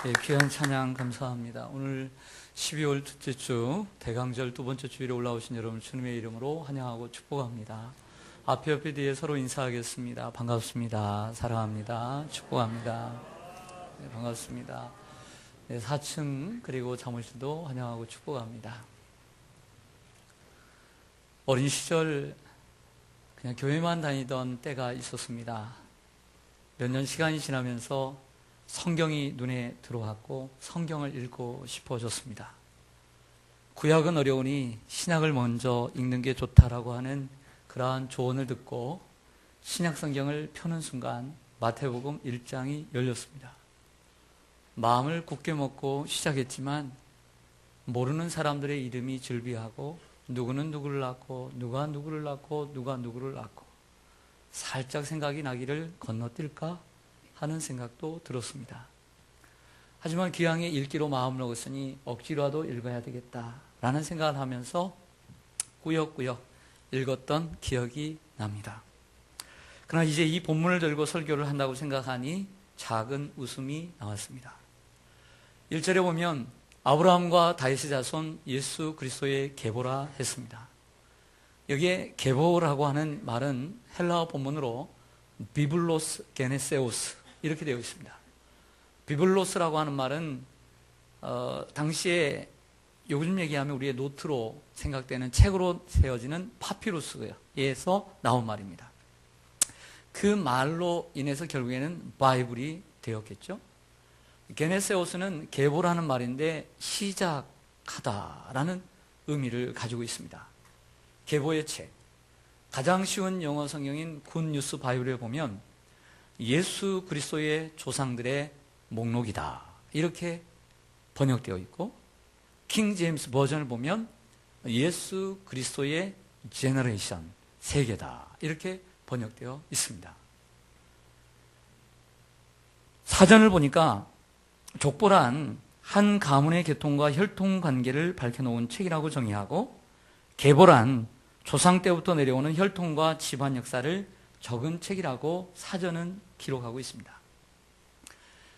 귀한 찬양 감사합니다. 오늘 12월 둘째 주 대강절 두 번째 주일에 올라오신 여러분 주님의 이름으로 환영하고 축복합니다. 앞에 뒤에 서로 인사하겠습니다. 반갑습니다. 사랑합니다. 축복합니다. 네, 반갑습니다. 네, 4층 그리고 사무실도 환영하고 축복합니다. 어린 시절 그냥 교회만 다니던 때가 있었습니다. 몇 년 시간이 지나면서 성경이 눈에 들어왔고 성경을 읽고 싶어졌습니다. 구약은 어려우니 신약을 먼저 읽는 게 좋다라고 하는 그러한 조언을 듣고 신약 성경을 펴는 순간 마태복음 1장이 열렸습니다. 마음을 굳게 먹고 시작했지만 모르는 사람들의 이름이 즐비하고 누구는 누구를 낳고 누가 누구를 낳고 누가 누구를 낳고 살짝 생각이 나기를 건너뛸까 하는 생각도 들었습니다. 하지만 기왕에 읽기로 마음을 먹었으니 억지로라도 읽어야 되겠다라는 생각을 하면서 꾸역꾸역 읽었던 기억이 납니다. 그러나 이제 이 본문을 들고 설교를 한다고 생각하니 작은 웃음이 나왔습니다. 1절에 보면 아브라함과 다윗의 자손 예수 그리스도의 계보라 했습니다. 여기에 계보라고 하는 말은 헬라어 본문으로 비블로스 게네세오스 이렇게 되어 있습니다. 비블로스라고 하는 말은 당시에 요즘 얘기하면 우리의 노트로 생각되는 책으로 세워지는 파피루스에서 나온 말입니다. 그 말로 인해서 결국에는 바이블이 되었겠죠. 게네세오스는 계보라는 말인데 시작하다라는 의미를 가지고 있습니다. 계보의 책, 가장 쉬운 영어 성경인 굿뉴스 바이블에 보면 예수 그리스도의 조상들의 목록이다 이렇게 번역되어 있고, 킹 제임스 버전을 보면 예수 그리스도의 제너레이션, 세계다 이렇게 번역되어 있습니다. 사전을 보니까 족보란 한 가문의 계통과 혈통 관계를 밝혀놓은 책이라고 정의하고, 계보란 조상 때부터 내려오는 혈통과 집안 역사를 적은 책이라고 사전은 기록하고 있습니다.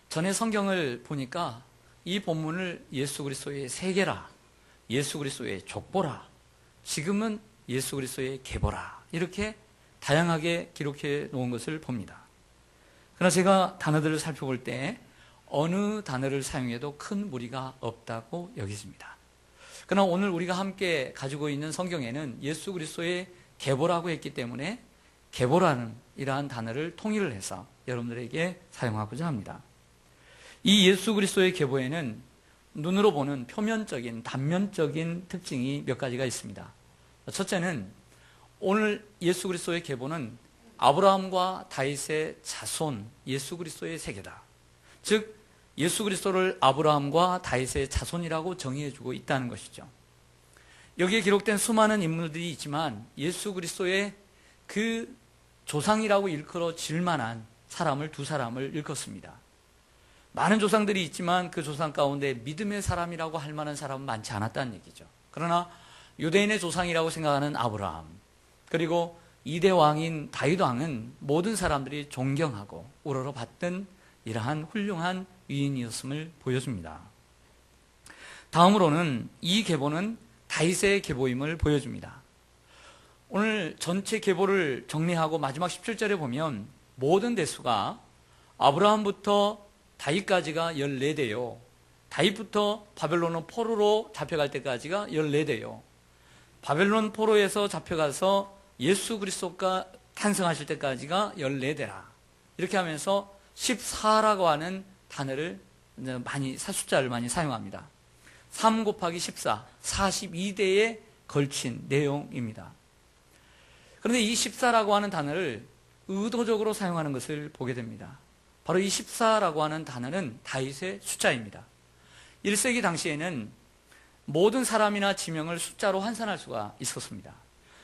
전에 성경을 보니까 이 본문을 예수 그리스도의 세계라, 예수 그리스도의 족보라, 지금은 예수 그리스도의 계보라 이렇게 다양하게 기록해 놓은 것을 봅니다. 그러나 제가 단어들을 살펴볼 때 어느 단어를 사용해도 큰 무리가 없다고 여겨집니다. 그러나 오늘 우리가 함께 가지고 있는 성경에는 예수 그리스도의 계보라고 했기 때문에 계보라는 이러한 단어를 통일을 해서 여러분들에게 사용하고자 합니다. 이 예수 그리스도의 계보에는 눈으로 보는 표면적인, 단면적인 특징이 몇 가지가 있습니다. 첫째는 오늘 예수 그리스도의 계보는 아브라함과 다윗의 자손 예수 그리스도의 세계다. 즉 예수 그리스도를 아브라함과 다윗의 자손이라고 정의해주고 있다는 것이죠. 여기에 기록된 수많은 인물들이 있지만 예수 그리스도의 그 조상이라고 일컬어질 만한 사람을 두 사람을 일컫습니다. 많은 조상들이 있지만 그 조상 가운데 믿음의 사람이라고 할 만한 사람은 많지 않았다는 얘기죠. 그러나 유대인의 조상이라고 생각하는 아브라함, 그리고 2대 왕인 다윗 왕은 모든 사람들이 존경하고 우러러봤던 이러한 훌륭한 위인이었음을 보여줍니다. 다음으로는 이 계보는 다윗의 계보임을 보여줍니다. 오늘 전체 계보를 정리하고 마지막 17절에 보면 모든 대수가 아브라함부터 다윗까지가 14대요. 다윗부터 바벨론 포로로 잡혀갈 때까지가 14대요. 바벨론 포로에서 잡혀가서 예수 그리스도가 탄생하실 때까지가 14대라. 이렇게 하면서 14라고 하는 단어를 숫자를 많이 사용합니다. 3 곱하기 14, 42대에 걸친 내용입니다. 그런데 이 14라고 하는 단어를 의도적으로 사용하는 것을 보게 됩니다. 바로 이 14라고 하는 단어는 다윗의 숫자입니다. 1세기 당시에는 모든 사람이나 지명을 숫자로 환산할 수가 있었습니다.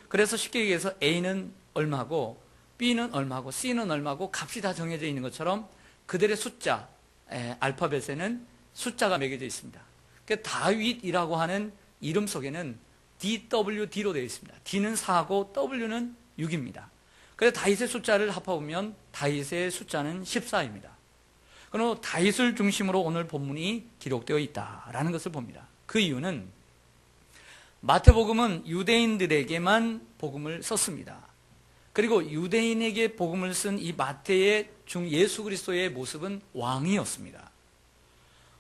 그래서 쉽게 얘기해서 A는 얼마고 B는 얼마고 C는 얼마고 값이 다 정해져 있는 것처럼 그들의 숫자, 알파벳에는 숫자가 매겨져 있습니다. 그러니까 다윗이라고 하는 이름 속에는 DWD로 되어 있습니다. D는 4고 W는 6입니다. 그래서 다윗의 숫자를 합해보면 다윗의 숫자는 14입니다. 그리고 다윗을 중심으로 오늘 본문이 기록되어 있다라는 것을 봅니다. 그 이유는 마태복음은 유대인들에게만 복음을 썼습니다. 그리고 유대인에게 복음을 쓴 이 마태의 중 예수 그리스도의 모습은 왕이었습니다.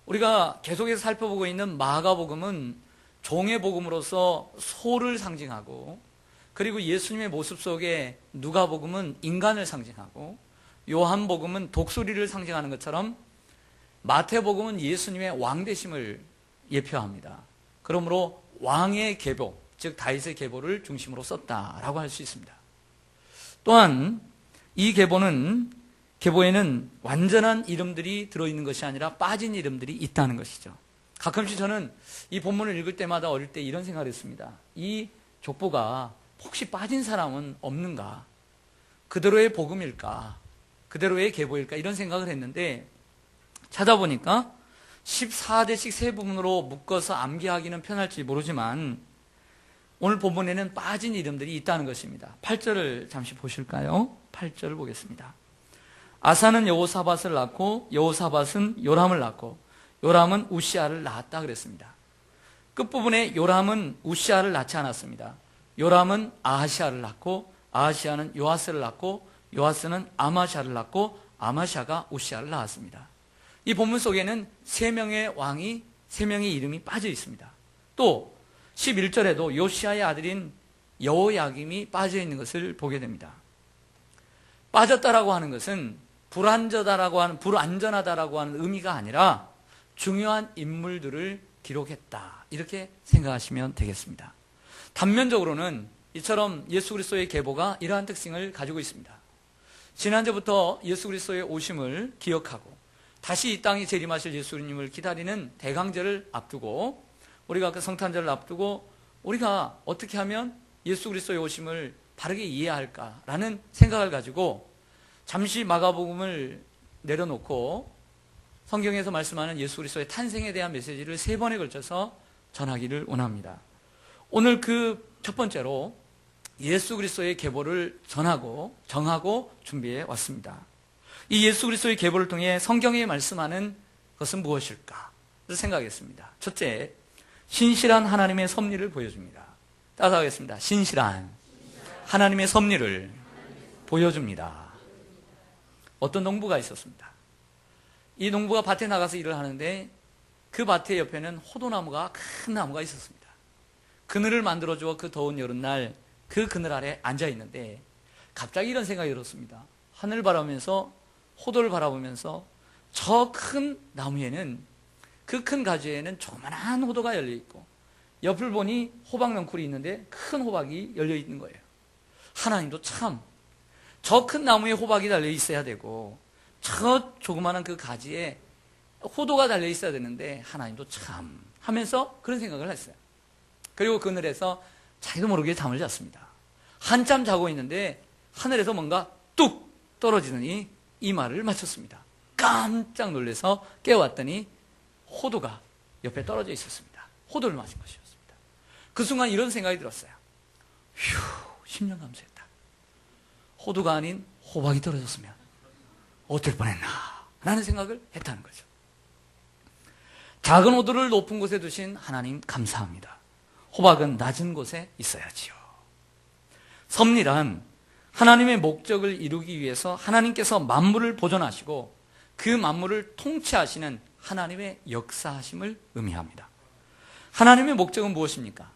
우리가 계속해서 살펴보고 있는 마가복음은 종의 복음으로서 소를 상징하고, 그리고 예수님의 모습 속에 누가복음은 인간을 상징하고, 요한복음은 독수리를 상징하는 것처럼 마태복음은 예수님의 왕되심을 예표합니다. 그러므로 왕의 계보, 즉 다윗의 계보를 중심으로 썼다라고 할 수 있습니다. 또한 이 계보에는 완전한 이름들이 들어있는 것이 아니라 빠진 이름들이 있다는 것이죠. 가끔씩 저는 이 본문을 읽을 때마다 어릴 때 이런 생각을 했습니다. 이 족보가 혹시 빠진 사람은 없는가? 그대로의 복음일까? 그대로의 계보일까? 이런 생각을 했는데 찾아보니까 14대씩 세 부분으로 묶어서 암기하기는 편할지 모르지만 오늘 본문에는 빠진 이름들이 있다는 것입니다. 8절을 잠시 보실까요? 8절을 보겠습니다. 아사는 여호사밧을 낳고 여호사밧은 요람을 낳고 요람은 우시아를 낳았다 그랬습니다. 끝부분에 요람은 우시아를 낳지 않았습니다. 요람은 아하시아를 낳고 아하시아는 요아스를 낳고 요아스는 아마샤를 낳고 아마샤가 우시아를 낳았습니다. 이 본문 속에는 세 명의 왕이, 세 명의 이름이 빠져 있습니다. 또 11절에도 요시아의 아들인 여호야김이 빠져 있는 것을 보게 됩니다. 빠졌다라고 하는 것은 불안전하다라고 하는 의미가 아니라 중요한 인물들을 기록했다, 이렇게 생각하시면 되겠습니다. 단면적으로는 이처럼 예수 그리스도의 계보가 이러한 특징을 가지고 있습니다. 지난주부터 예수 그리스도의 오심을 기억하고 다시 이 땅에 재림하실 예수님을 기다리는 대강절을 앞두고, 우리가 그 성탄절을 앞두고 우리가 어떻게 하면 예수 그리스도의 오심을 바르게 이해할까라는 생각을 가지고 잠시 마가복음을 내려놓고 성경에서 말씀하는 예수 그리스도의 탄생에 대한 메시지를 3번에 걸쳐서 전하기를 원합니다. 오늘 그 첫 번째로 예수 그리스도의 계보를 정하고 준비해 왔습니다. 이 예수 그리스도의 계보를 통해 성경에 말씀하는 것은 무엇일까 생각했습니다. 첫째, 신실한 하나님의 섭리를 보여줍니다. 따라하겠습니다. 신실한 하나님의 섭리를 보여줍니다. 어떤 농부가 있었습니다. 이 농부가 밭에 나가서 일을 하는데 그 밭의 옆에는 호도나무가, 큰 나무가 있었습니다. 그늘을 만들어주어 그 더운 여름날 그 그늘 아래 앉아 있는데 갑자기 이런 생각이 들었습니다. 하늘을 바라보면서, 호도를 바라보면서 저 큰 나무에는, 그 큰 가지에는 조그만한 호도가 열려있고 옆을 보니 호박 넝쿨이 있는데 큰 호박이 열려있는 거예요. 하나님도 참, 저 큰 나무에 호박이 달려있어야 되고 저 조그만한 그 가지에 호도가 달려있어야 되는데 하나님도 참 하면서 그런 생각을 했어요. 그리고 그늘에서 자기도 모르게 잠을 잤습니다. 한참 자고 있는데 하늘에서 뭔가 뚝 떨어지더니 이 말을 맞췄습니다. 깜짝 놀라서 깨어왔더니 호두가 옆에 떨어져 있었습니다. 호두를 맞은 것이었습니다. 그 순간 이런 생각이 들었어요. 휴, 10년 감수했다. 호두가 아닌 호박이 떨어졌으면 어떨 뻔했나 라는 생각을 했다는 거죠. 작은 호두를 높은 곳에 두신 하나님 감사합니다. 호박은 낮은 곳에 있어야지요. 섭리란 하나님의 목적을 이루기 위해서 하나님께서 만물을 보존하시고 그 만물을 통치하시는 하나님의 역사하심을 의미합니다. 하나님의 목적은 무엇입니까?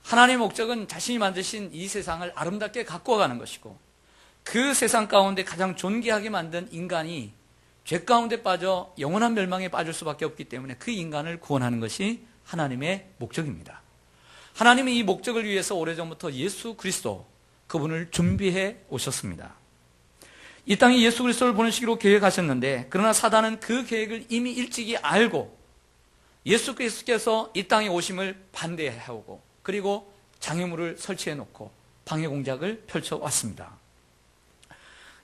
하나님의 목적은 자신이 만드신 이 세상을 아름답게 가꾸어가는 것이고, 그 세상 가운데 가장 존귀하게 만든 인간이 죄 가운데 빠져 영원한 멸망에 빠질 수밖에 없기 때문에 그 인간을 구원하는 것이 하나님의 목적입니다. 하나님은 이 목적을 위해서 오래전부터 예수 그리스도, 그분을 준비해 오셨습니다. 이 땅에 예수 그리스도를 보내시기로 계획하셨는데, 그러나 사단은 그 계획을 이미 일찍이 알고 예수 그리스도께서 이 땅에 오심을 반대해오고, 그리고 장애물을 설치해 놓고 방해 공작을 펼쳐왔습니다.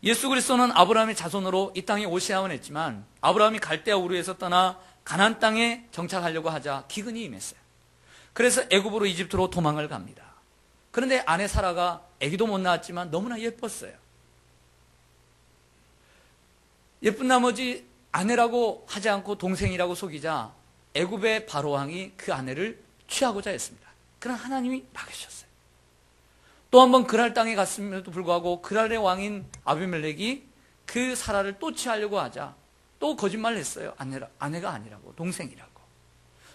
예수 그리스도는 아브라함의 자손으로 이 땅에 오셔야만 했지만 아브라함이 갈대아 우르에서 떠나 가나안 땅에 정착하려고 하자 기근이 임했어요. 그래서 애굽으로, 이집트로 도망을 갑니다. 그런데 아내 사라가 아기도 못 낳았지만 너무나 예뻤어요. 예쁜 나머지 아내라고 하지 않고 동생이라고 속이자 애굽의 바로 왕이 그 아내를 취하고자 했습니다. 그러나 하나님이 막으셨어요. 또 한 번 그랄 땅에 갔음에도 불구하고 그랄의 왕인 아비멜렉이 그 사라를 또 취하려고 하자 또 거짓말을 했어요. 아내가 아니라고, 동생이라고.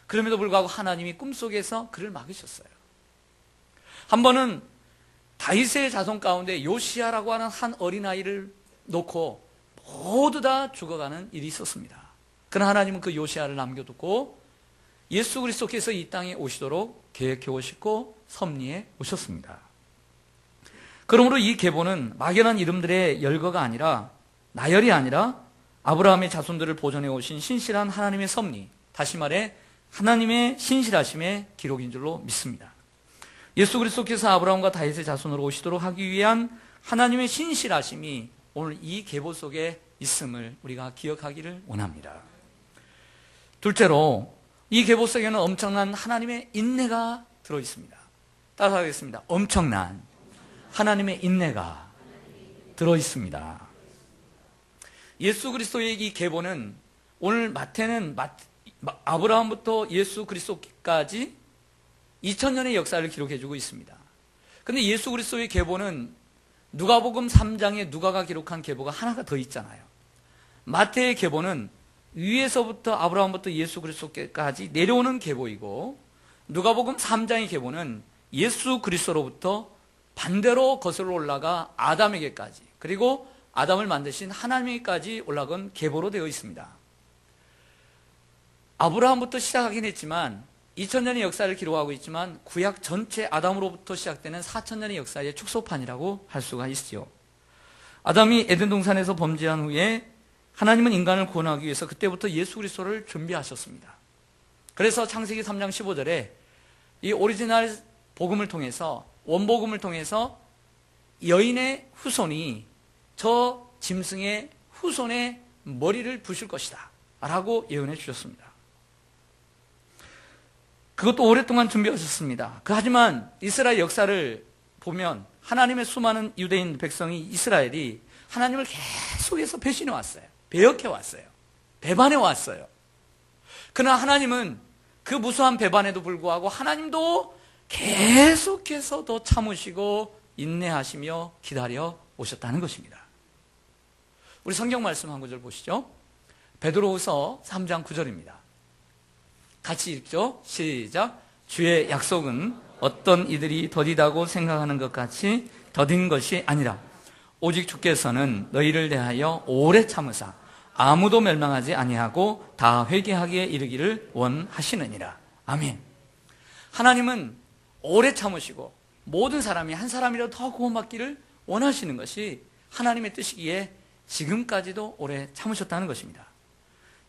그럼에도 불구하고 하나님이 꿈속에서 그를 막으셨어요. 한 번은 다윗의 자손 가운데 요시야라고 하는 한 어린아이를 놓고 모두 다 죽어가는 일이 있었습니다. 그러나 하나님은 그 요시야를 남겨두고 예수 그리스도께서 이 땅에 오시도록 계획해 오시고 섭리해 오셨습니다. 그러므로 이 계보는 막연한 이름들의 열거가 아니라, 나열이 아니라 아브라함의 자손들을 보존해 오신 신실한 하나님의 섭리, 다시 말해 하나님의 신실하심의 기록인 줄로 믿습니다. 예수 그리스도께서 아브라함과 다윗의 자손으로 오시도록 하기 위한 하나님의 신실하심이 오늘 이 계보 속에 있음을 우리가 기억하기를 원합니다. 둘째로 이 계보 속에는 엄청난 하나님의 인내가 들어있습니다. 따라서 하겠습니다. 엄청난 하나님의 인내가 들어있습니다. 예수 그리스도의 이 계보는 오늘 마태는 아브라함부터 예수 그리스도까지 2000년의 역사를 기록해주고 있습니다. 그런데 예수 그리스도의 계보는 누가복음 3장에 누가가 기록한 계보가 하나가 더 있잖아요. 마태의 계보는 위에서부터 아브라함부터 예수 그리스도까지 내려오는 계보이고, 누가복음 3장의 계보는 예수 그리스도로부터 반대로 거슬러 올라가 아담에게까지, 그리고 아담을 만드신 하나님에게까지 올라간 계보로 되어 있습니다. 아브라함부터 시작하긴 했지만 2000년의 역사를 기록하고 있지만 구약 전체 아담으로부터 시작되는 4000년의 역사의 축소판이라고 할 수가 있죠. 아담이 에덴 동산에서 범죄한 후에 하나님은 인간을 구원하기 위해서 그때부터 예수 그리스도를 준비하셨습니다. 그래서 창세기 3장 15절에 이 오리지널 복음을 통해서, 원복음을 통해서 여인의 후손이 저 짐승의 후손의 머리를 부실 것이다 라고 예언해 주셨습니다. 그것도 오랫동안 준비하셨습니다. 하지만 이스라엘 역사를 보면 하나님의 수많은 유대인 백성이, 이스라엘이 하나님을 계속해서 배신해 왔어요. 배역해 왔어요. 배반해 왔어요. 그러나 하나님은 그 무수한 배반에도 불구하고 하나님도 계속해서 더 참으시고 인내하시며 기다려 오셨다는 것입니다. 우리 성경 말씀 한 구절 보시죠. 베드로후서 3장 9절입니다. 같이 읽죠. 시작. 주의 약속은 어떤 이들이 더디다고 생각하는 것 같이 더딘 것이 아니라 오직 주께서는 너희를 대하여 오래 참으사 아무도 멸망하지 아니하고 다 회개하기에 이르기를 원하시느니라. 아멘. 하나님은 오래 참으시고 모든 사람이 한 사람이라도 더 구원받기를 원하시는 것이 하나님의 뜻이기에 지금까지도 오래 참으셨다는 것입니다.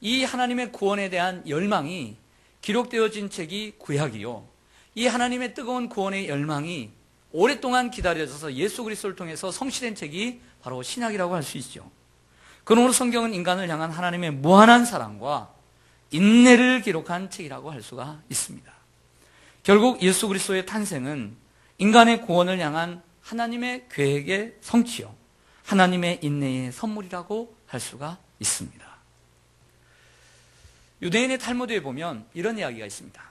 이 하나님의 구원에 대한 열망이 기록되어진 책이 구약이요, 이 하나님의 뜨거운 구원의 열망이 오랫동안 기다려져서 예수 그리스도를 통해서 성취된 책이 바로 신약이라고 할 수 있죠. 그러므로 성경은 인간을 향한 하나님의 무한한 사랑과 인내를 기록한 책이라고 할 수가 있습니다. 결국 예수 그리스도의 탄생은 인간의 구원을 향한 하나님의 계획의 성취요, 하나님의 인내의 선물이라고 할 수가 있습니다. 유대인의 탈무드에 보면 이런 이야기가 있습니다.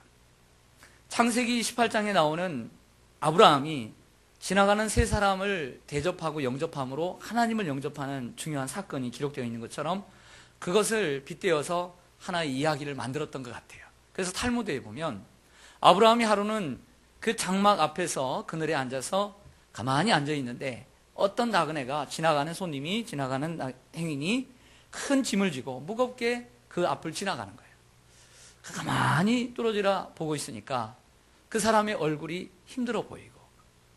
창세기 28장에 나오는 아브라함이 지나가는 세 사람을 대접하고 영접함으로 하나님을 영접하는 중요한 사건이 기록되어 있는 것처럼 그것을 빗대어서 하나의 이야기를 만들었던 것 같아요. 그래서 탈무드에 보면 아브라함이 하루는 그 장막 앞에서 그늘에 앉아서 가만히 앉아 있는데 어떤 나그네가, 지나가는 손님이, 지나가는 행인이 큰 짐을 지고 무겁게 그 앞을 지나가는 거예요. 가만히 뚫어지라 보고 있으니까 그 사람의 얼굴이 힘들어 보이고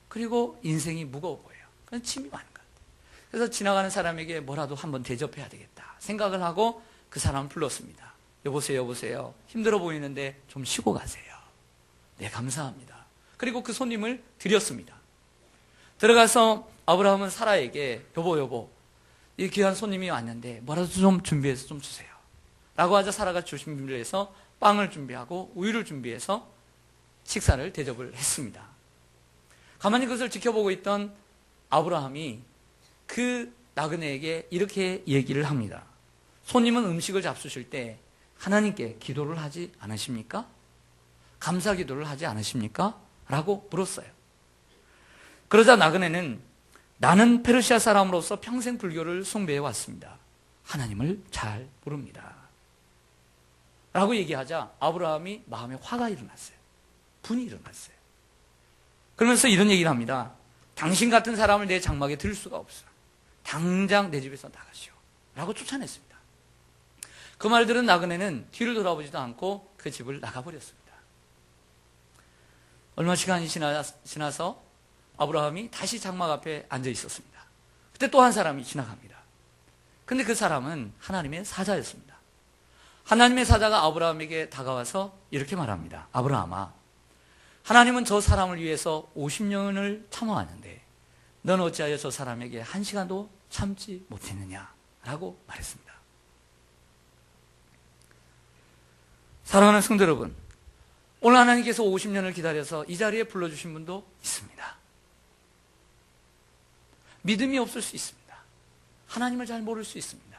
그리고 인생이 무거워 보여요. 그냥 침이 많은 것 같아요. 그래서 지나가는 사람에게 뭐라도 한번 대접해야 되겠다 생각을 하고 그 사람을 불렀습니다. 여보세요. 힘들어 보이는데 좀 쉬고 가세요. 네, 감사합니다. 그리고 그 손님을 드렸습니다. 들어가서 아브라함은 사라에게 여보, 이 귀한 손님이 왔는데 뭐라도 좀 준비해서 좀 주세요 라고 하자 사라가 준비를 해서 빵을 준비하고 우유를 준비해서 식사를 대접을 했습니다. 가만히 그것을 지켜보고 있던 아브라함이 그 나그네에게 이렇게 얘기를 합니다. 손님은 음식을 잡수실 때 하나님께 기도를 하지 않으십니까? 감사 기도를 하지 않으십니까? 라고 물었어요. 그러자 나그네는 나는 페르시아 사람으로서 평생 불교를 숭배해 왔습니다. 하나님을 잘 모릅니다. 라고 얘기하자 아브라함이 마음에 화가 일어났어요. 분이 일어났어요. 그러면서 이런 얘기를 합니다. 당신 같은 사람을 내 장막에 들 수가 없어. 당장 내 집에서 나가시오. 라고 쫓아냈습니다. 그 말 들은 나그네는 뒤를 돌아보지도 않고 그 집을 나가버렸습니다. 얼마 시간이 지나서 아브라함이 다시 장막 앞에 앉아 있었습니다. 그때 또 한 사람이 지나갑니다. 근데 그 사람은 하나님의 사자였습니다. 하나님의 사자가 아브라함에게 다가와서 이렇게 말합니다. 아브라함아, 하나님은 저 사람을 위해서 50년을 참아왔는데 넌 어찌하여 저 사람에게 1시간도 참지 못했느냐? 라고 말했습니다. 사랑하는 성도 여러분, 오늘 하나님께서 50년을 기다려서 이 자리에 불러주신 분도 있습니다. 믿음이 없을 수 있습니다. 하나님을 잘 모를 수 있습니다.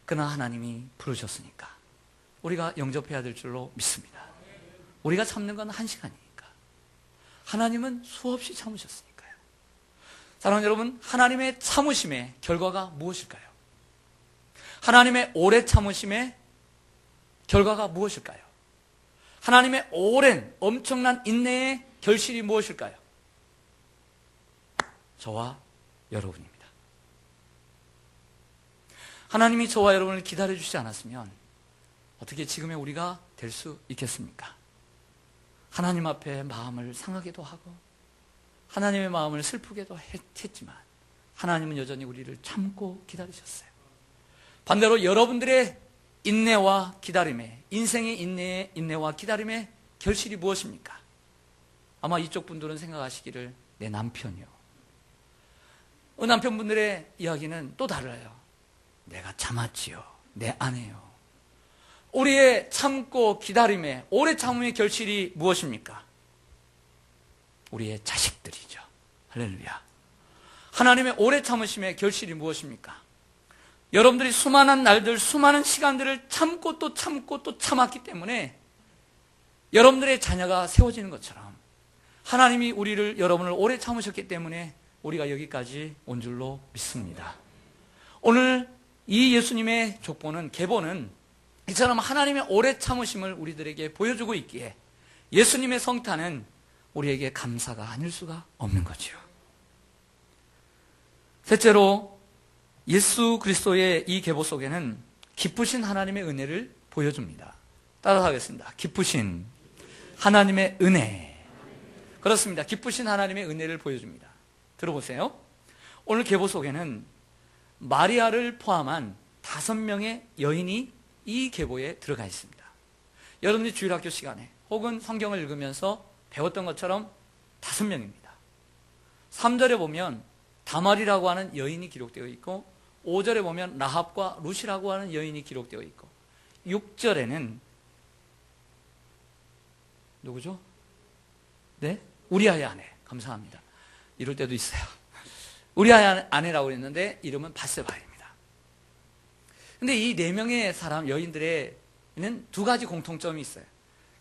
그러나 하나님이 부르셨으니까 우리가 영접해야 될 줄로 믿습니다. 우리가 참는 건 1시간이니까. 하나님은 수없이 참으셨으니까요. 사랑하는 여러분, 하나님의 참으심의 결과가 무엇일까요? 하나님의 오래 참으심의 결과가 무엇일까요? 하나님의 오랜 엄청난 인내의 결실이 무엇일까요? 저와 여러분입니다. 하나님이 저와 여러분을 기다려주지 않았으면 어떻게 지금의 우리가 될 수 있겠습니까? 하나님 앞에 마음을 상하게도 하고 하나님의 마음을 슬프게도 했지만 하나님은 여전히 우리를 참고 기다리셨어요. 반대로 여러분들의 인내와 기다림의, 인생의 인내와 기다림의 결실이 무엇입니까? 아마 이쪽 분들은 생각하시기를 내 남편이요. 남편분들의 이야기는 또 달라요. 내가 참았지요. 내 아내요. 우리의 참고 기다림의, 오래 참음의 결실이 무엇입니까? 우리의 자식들이죠. 할렐루야. 하나님의 오래 참으심의 결실이 무엇입니까? 여러분들이 수많은 날들, 수많은 시간들을 참고 또 참고 또 참았기 때문에 여러분들의 자녀가 세워지는 것처럼 하나님이 우리를, 여러분을 오래 참으셨기 때문에 우리가 여기까지 온 줄로 믿습니다. 오늘 이 예수님의 족보는, 계보는 이처럼 하나님의 오래 참으심을 우리들에게 보여주고 있기에 예수님의 성탄은 우리에게 감사가 아닐 수가 없는 거지요. 셋째로 예수 그리스도의 이 계보 속에는 기쁘신 하나님의 은혜를 보여줍니다. 따라서 하겠습니다. 기쁘신 하나님의 은혜. 그렇습니다. 기쁘신 하나님의 은혜를 보여줍니다. 들어보세요. 오늘 계보 속에는 마리아를 포함한 5명의 여인이 이 계보에 들어가 있습니다. 여러분들이 주일학교 시간에 혹은 성경을 읽으면서 배웠던 것처럼 5명입니다. 3절에 보면 다말이라고 하는 여인이 기록되어 있고 5절에 보면 라합과 룻이라고 하는 여인이 기록되어 있고 6절에는 누구죠? 네? 우리아의 아내. 감사합니다. 이럴 때도 있어요. 우리아의 아내라고 했는데 이름은 밧세바입니다. 근데 이 4명의 사람, 여인들에는 2가지 공통점이 있어요.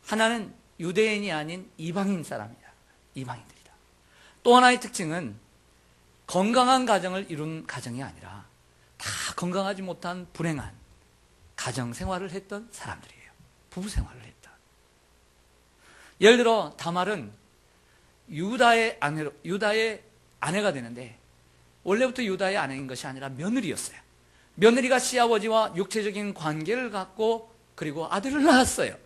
하나는 유대인이 아닌 이방인 사람이다. 이방인들이다. 또 하나의 특징은 건강한 가정을 이룬 가정이 아니라 다 건강하지 못한 불행한 가정 생활을 했던 사람들이에요. 부부 생활을 했다. 예를 들어 다말은 유다의 아내가 되는데 원래부터 유다의 아내인 것이 아니라 며느리였어요. 며느리가 시아버지와 육체적인 관계를 갖고 그리고 아들을 낳았어요.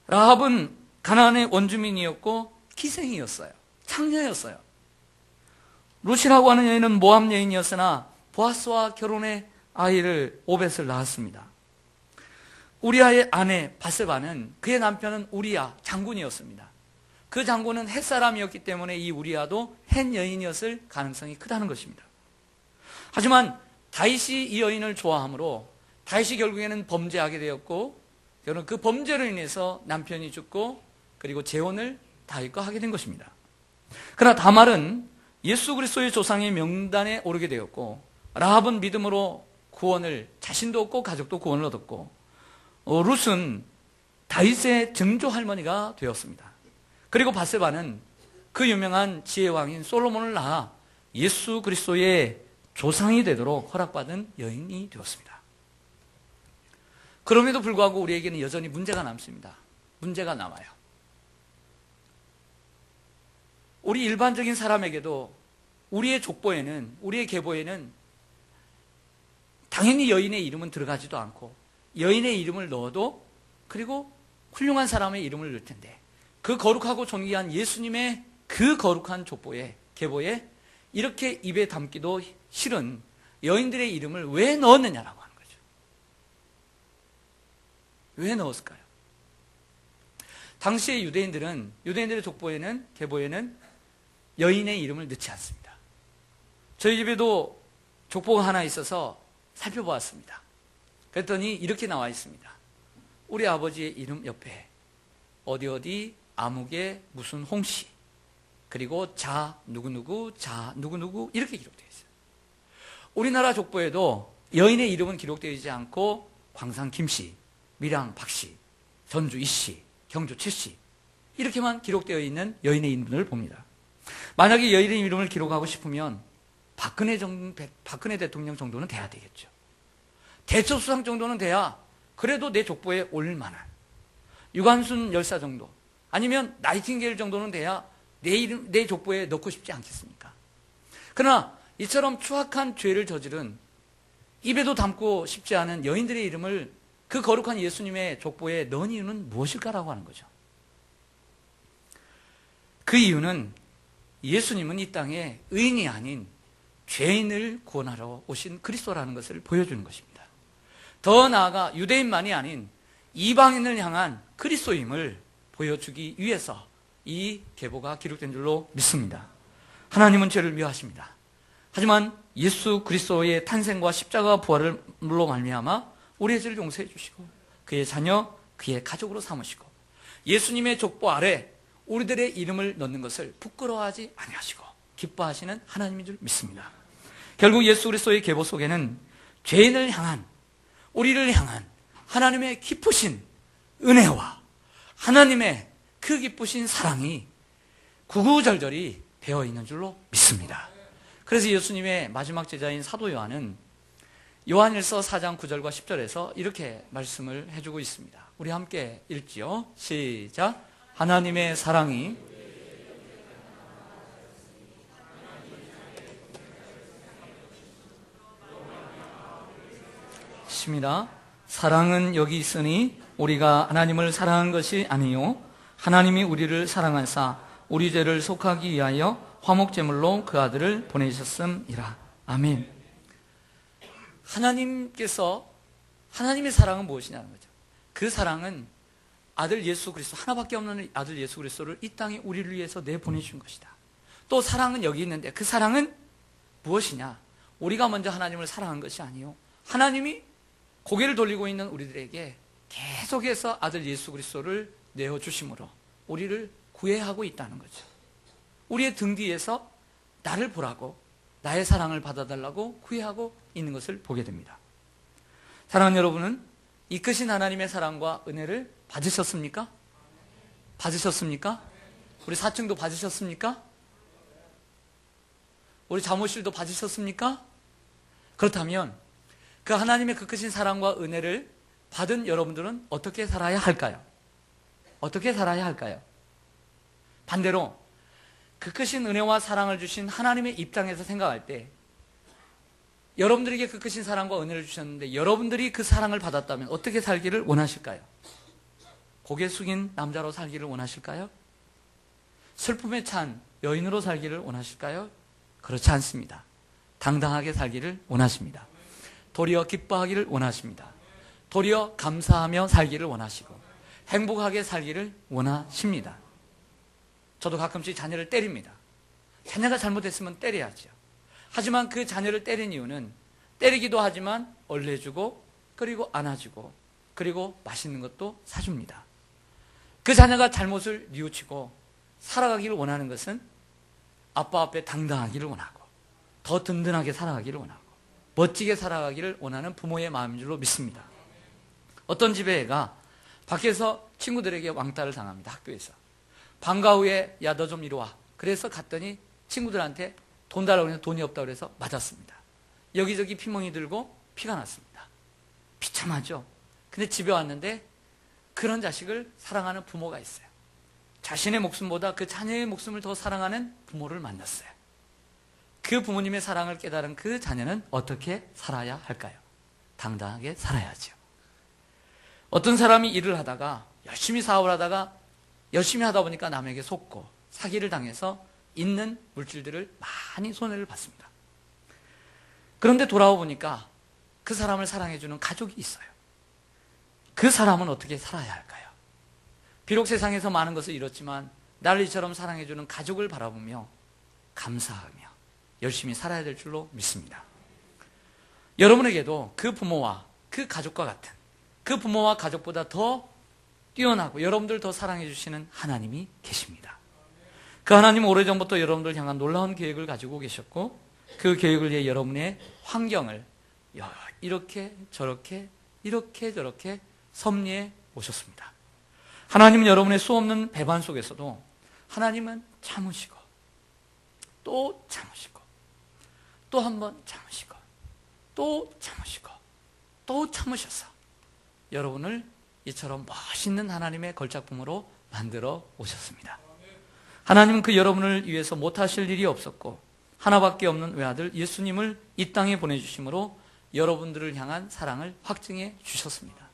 라합은 가나안의 원주민이었고 기생이었어요. 창녀였어요. 룻이라고 하는 여인은 모압 여인이었으나 보아스와 결혼해 아이를 오벳을 낳았습니다. 우리아의 아내 밧세바는, 그의 남편은 우리아 장군이었습니다. 그 장군은 헷 사람이었기 때문에 이 우리아도 헷 여인이었을 가능성이 크다는 것입니다. 하지만 다윗이 이 여인을 좋아하므로 다윗이 결국에는 범죄하게 되었고 결국 그 범죄로 인해서 남편이 죽고 그리고 재혼을 다윗과 하게 된 것입니다. 그러나 다말은 예수 그리스도의 조상의 명단에 오르게 되었고 라합은 믿음으로 구원을, 자신도 얻고 가족도 구원을 얻었고, 룻은 다윗의 증조 할머니가 되었습니다. 그리고 바세바는 그 유명한 지혜왕인 솔로몬을 낳아 예수 그리스도의 조상이 되도록 허락받은 여인이 되었습니다. 그럼에도 불구하고 우리에게는 여전히 문제가 남습니다. 문제가 남아요. 우리 일반적인 사람에게도 우리의 족보에는, 우리의 계보에는 당연히 여인의 이름은 들어가지도 않고, 여인의 이름을 넣어도, 그리고 훌륭한 사람의 이름을 넣을 텐데, 그 거룩하고 존귀한 예수님의 그 거룩한 족보에, 계보에 이렇게 입에 담기도 싫은 여인들의 이름을 왜 넣었느냐라고 하는 거죠. 왜 넣었을까요? 당시의 유대인들의 족보에는, 계보에는 여인의 이름을 넣지 않습니다. 저희 집에도 족보가 하나 있어서 살펴보았습니다. 그랬더니 이렇게 나와 있습니다. 우리 아버지의 이름 옆에 어디 아무개 무슨 홍씨, 그리고 자 누구누구, 자 누구누구 이렇게 기록되어 있어요. 우리나라 족보에도 여인의 이름은 기록되어 있지 않고 광산 김씨, 밀양 박씨, 전주 이씨, 경주 칠씨 이렇게만 기록되어 있는 여인의 이름을 봅니다. 만약에 여인의 이름을 기록하고 싶으면 박근혜 대통령 정도는 돼야 되겠죠. 대처수상 정도는 돼야 그래도 내 족보에 올만한, 유관순 열사 정도, 아니면 나이팅게일 정도는 돼야 내 족보에 넣고 싶지 않겠습니까? 그러나 이처럼 추악한 죄를 저지른, 입에도 담고 싶지 않은 여인들의 이름을 그 거룩한 예수님의 족보에 넣은 이유는 무엇일까라고 하는 거죠. 그 이유는 예수님은 이 땅에 의인이 아닌 죄인을 구원하러 오신 그리스도라는 것을 보여주는 것입니다. 더 나아가 유대인만이 아닌 이방인을 향한 그리스도임을 보여주기 위해서 이 계보가 기록된 줄로 믿습니다. 하나님은 죄를 미워하십니다. 하지만 예수 그리스도의 탄생과 십자가 부활로 말미암아 우리의 죄를 용서해 주시고 그의 자녀, 그의 가족으로 삼으시고 예수님의 족보 아래 우리들의 이름을 넣는 것을 부끄러워하지 아니하시고 기뻐하시는 하나님인 줄 믿습니다. 결국 예수 그리스도의 계보 속에는 죄인을 향한, 우리를 향한 하나님의 기쁘신 은혜와 하나님의 그 기쁘신 사랑이 구구절절히 되어 있는 줄로 믿습니다. 그래서 예수님의 마지막 제자인 사도 요한은 요한일서 4장 9절과 10절에서 이렇게 말씀을 해주고 있습니다. 우리 함께 읽지요. 시작. 하나님의 사랑이 십니다. 사랑은 여기 있으니 우리가 하나님을 사랑한 것이 아니요 하나님이 우리를 사랑하사 우리 죄를 속하기 위하여 화목제물로 그 아들을 보내셨음이라. 아멘. 하나님의 사랑은 무엇이냐는 거죠. 그 사랑은 아들 예수 그리스도, 하나밖에 없는 아들 예수 그리스도를 이 땅에 우리를 위해서 내보내준 것이다. 또 사랑은 여기 있는데 그 사랑은 무엇이냐? 우리가 먼저 하나님을 사랑한 것이 아니요 하나님이 고개를 돌리고 있는 우리들에게 계속해서 아들 예수 그리스도를 내어주심으로 우리를 구애하고 있다는 거죠. 우리의 등 뒤에서 나를 보라고, 나의 사랑을 받아달라고 구애하고 있는 것을 보게 됩니다. 사랑하는 여러분은 이 크신 하나님의 사랑과 은혜를 받으셨습니까? 받으셨습니까? 우리 사층도 받으셨습니까? 우리 자모실도 받으셨습니까? 그렇다면 그 하나님의 그 크신 사랑과 은혜를 받은 여러분들은 어떻게 살아야 할까요? 어떻게 살아야 할까요? 반대로 그 크신 은혜와 사랑을 주신 하나님의 입장에서 생각할 때 여러분들에게 그 크신 사랑과 은혜를 주셨는데 여러분들이 그 사랑을 받았다면 어떻게 살기를 원하실까요? 고개 숙인 남자로 살기를 원하실까요? 슬픔에 찬 여인으로 살기를 원하실까요? 그렇지 않습니다. 당당하게 살기를 원하십니다. 도리어 기뻐하기를 원하십니다. 도리어 감사하며 살기를 원하시고 행복하게 살기를 원하십니다. 저도 가끔씩 자녀를 때립니다. 자녀가 잘못했으면 때려야죠. 하지만 그 자녀를 때린 이유는 때리기도 하지만 얼레주고 그리고 안아주고 그리고 맛있는 것도 사줍니다. 그 자녀가 잘못을 뉘우치고 살아가기를 원하는 것은 아빠 앞에 당당하기를 원하고 더 든든하게 살아가기를 원하고 멋지게 살아가기를 원하는 부모의 마음인 줄로 믿습니다. 어떤 집에 애가 밖에서 친구들에게 왕따를 당합니다. 학교에서. 방과 후에 야 너 좀 이리 와. 그래서 갔더니 친구들한테 돈 달라고 해서 돈이 없다고 그래서 맞았습니다. 여기저기 피멍이 들고 피가 났습니다. 비참하죠. 근데 집에 왔는데 그런 자식을 사랑하는 부모가 있어요. 자신의 목숨보다 그 자녀의 목숨을 더 사랑하는 부모를 만났어요. 그 부모님의 사랑을 깨달은 그 자녀는 어떻게 살아야 할까요? 당당하게 살아야죠. 어떤 사람이 일을 하다가 열심히 사업을 하다가 열심히 하다 보니까 남에게 속고 사기를 당해서 있는 물질들을 많이 손해를 봤습니다. 그런데 돌아와 보니까 그 사람을 사랑해주는 가족이 있어요. 그 사람은 어떻게 살아야 할까요? 비록 세상에서 많은 것을 잃었지만 나를 이처럼 사랑해주는 가족을 바라보며 감사하며 열심히 살아야 될 줄로 믿습니다. 여러분에게도 그 부모와 그 가족과 같은, 그 부모와 가족보다 더 뛰어나고 여러분들 더 사랑해 주시는 하나님이 계십니다. 그 하나님은 오래전부터 여러분들 향한 놀라운 계획을 가지고 계셨고 그 계획을 위해 여러분의 환경을 이렇게 저렇게 이렇게 저렇게 섭리해 오셨습니다. 하나님은 여러분의 수없는 배반 속에서도 하나님은 참으시고 또 참으시고 또 한 번 참으시고 또 참으시고 또 참으셔서 여러분을 이처럼 멋있는 하나님의 걸작품으로 만들어 오셨습니다. 하나님은 그 여러분을 위해서 못하실 일이 없었고 하나밖에 없는 외아들 예수님을 이 땅에 보내주심으로 여러분들을 향한 사랑을 확증해 주셨습니다.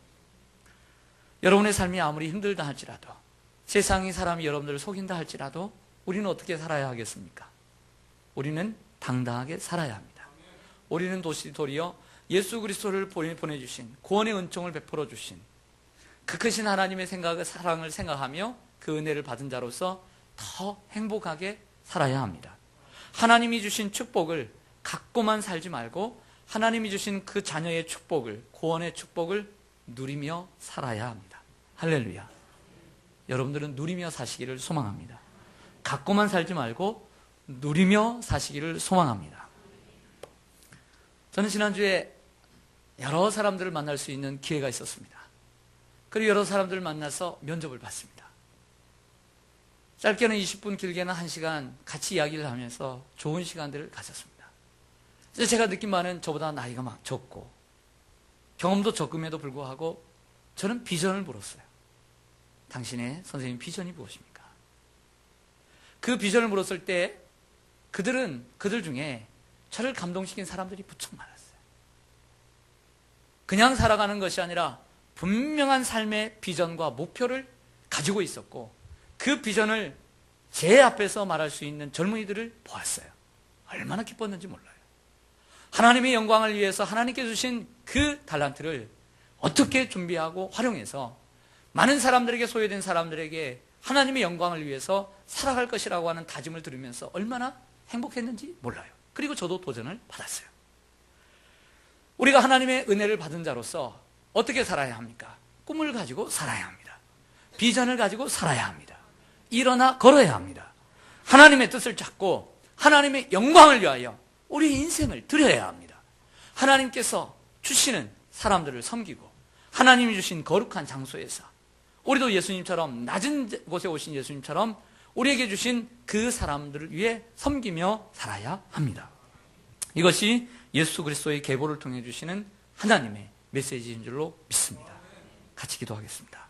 여러분의 삶이 아무리 힘들다 할지라도 세상의 사람이 여러분들을 속인다 할지라도 우리는 어떻게 살아야 하겠습니까? 우리는 당당하게 살아야 합니다. 우리는 도리어 예수 그리스도를 보내주신 구원의 은총을 베풀어 주신 그 크신 하나님의 사랑을 생각하며 그 은혜를 받은 자로서 더 행복하게 살아야 합니다. 하나님이 주신 축복을 갖고만 살지 말고 하나님이 주신 그 자녀의 축복을, 구원의 축복을 누리며 살아야 합니다. 할렐루야. 여러분들은 누리며 사시기를 소망합니다. 갖고만 살지 말고 누리며 사시기를 소망합니다. 저는 지난주에 여러 사람들을 만날 수 있는 기회가 있었습니다. 그리고 여러 사람들을 만나서 면접을 봤습니다. 짧게는 20분, 길게는 1시간 같이 이야기를 하면서 좋은 시간들을 가졌습니다. 그래서 제가 느낀 바는 저보다 나이가 막 적고 경험도 적음에도 불구하고 저는 비전을 물었어요. 당신의 선생님 비전이 무엇입니까? 그 비전을 물었을 때 그들 중에 저를 감동시킨 사람들이 부쩍 많았어요. 그냥 살아가는 것이 아니라 분명한 삶의 비전과 목표를 가지고 있었고 그 비전을 제 앞에서 말할 수 있는 젊은이들을 보았어요. 얼마나 기뻤는지 몰라요. 하나님의 영광을 위해서 하나님께 주신 그 달란트를 어떻게 준비하고 활용해서 많은 사람들에게 소외된 사람들에게 하나님의 영광을 위해서 살아갈 것이라고 하는 다짐을 들으면서 얼마나 행복했는지 몰라요. 그리고 저도 도전을 받았어요. 우리가 하나님의 은혜를 받은 자로서 어떻게 살아야 합니까? 꿈을 가지고 살아야 합니다. 비전을 가지고 살아야 합니다. 일어나 걸어야 합니다. 하나님의 뜻을 찾고 하나님의 영광을 위하여 우리 인생을 드려야 합니다. 하나님께서 주시는 사람들을 섬기고 하나님이 주신 거룩한 장소에서 우리도 예수님처럼 낮은 곳에 오신 예수님처럼 우리에게 주신 그 사람들을 위해 섬기며 살아야 합니다. 이것이 예수 그리스도의 계보를 통해 주시는 하나님의 메시지인 줄로 믿습니다. 같이 기도하겠습니다.